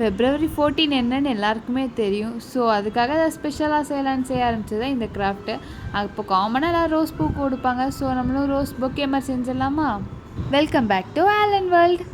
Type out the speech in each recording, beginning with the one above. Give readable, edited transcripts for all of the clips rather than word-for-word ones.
February 14 என்னன்னு எல்லாருக்குமே தெரியும். ஸோ அதுக்காக ஸ்பெஷலாக செய்ய ஆரம்பிச்சது தான் இந்த கிராஃப்ட்டு. அப்போ காமனாக எல்லோரும் ரோஸ் பூ கொடுப்பாங்க. ஸோ நம்மளும் ரோஸ் பொக்கே மாதிரி செஞ்சிடலாமா? Welcome back to Alan world.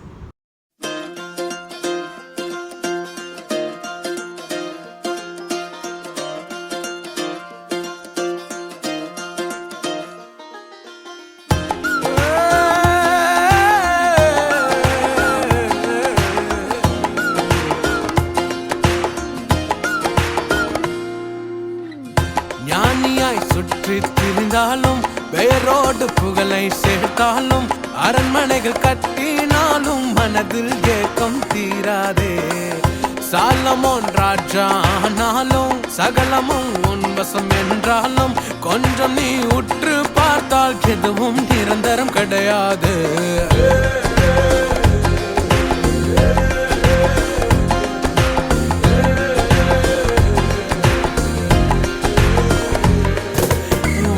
ஞானியாய் சுற்றி திரிந்தாலும் வேரோடு புகழை சேர்த்தாலும் அரண்மனைகள் கட்டினாலும் மனதில் ஏக்கம் தீராதே. சாலமோன் ராஜா ஆனாலும் சகலமும் உன்வசம் என்றாலும் கொஞ்சம் நீ உற்று பார்த்தால் எதுவும் நிரந்தரம் கிடையாது.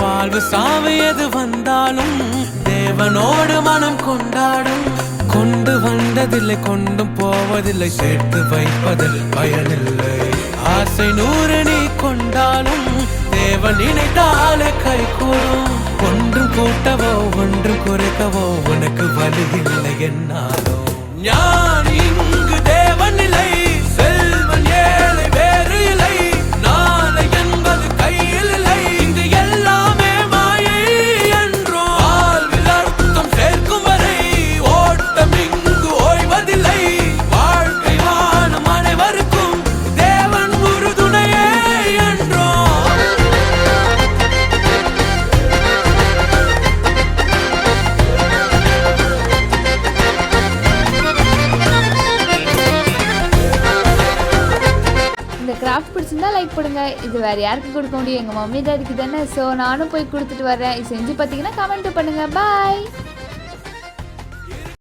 வாழ்வு சாவு எது வந்தாலும் தேவனோடு மனம் கொண்டாடும். கொண்டு வந்ததில்லை கொண்டும் போவதில்லை, சேர்த்து வைப்பதில் பயனில்லை. ஆசை 100 நீ கொண்டாலும் தேவன் நினைத்தாலே கை கூடும். ஒன்றும் கூட்டவோ ஒன்றும் குறைக்கவோ உனக்கு வழி இல்லை என்னாலும். ஞானி இங்கு தேவன் இல்லை, செல்வன் ஏழை வேறு இல்லை, நாளை என்பது கையில் இல்லை. இங்கு எல்லாமே மாயை என்றோ வாழ்வில் அர்த்தம் சேர்க்கும் வரை ஓட்டம் இங்கு ஓய்வதில்லை. வாழ்க்கை வானம் அனைவருக்கும் தேவன் ஒரு துணையே என்றோ. இந்த கிராஃப்ட் பிடிச்சிருந்தா லைக் பண்ணுங்க. இது வேறு யாருக்கு கொடுக்க முடியும்? எங்கள் மம்மி டாடிக்கு தானே. ஸோ நானும் போய் கொடுத்துட்டு வரேன். செஞ்சு பார்த்தீங்கன்னா கமெண்ட் பண்ணுங்கள். பாய்.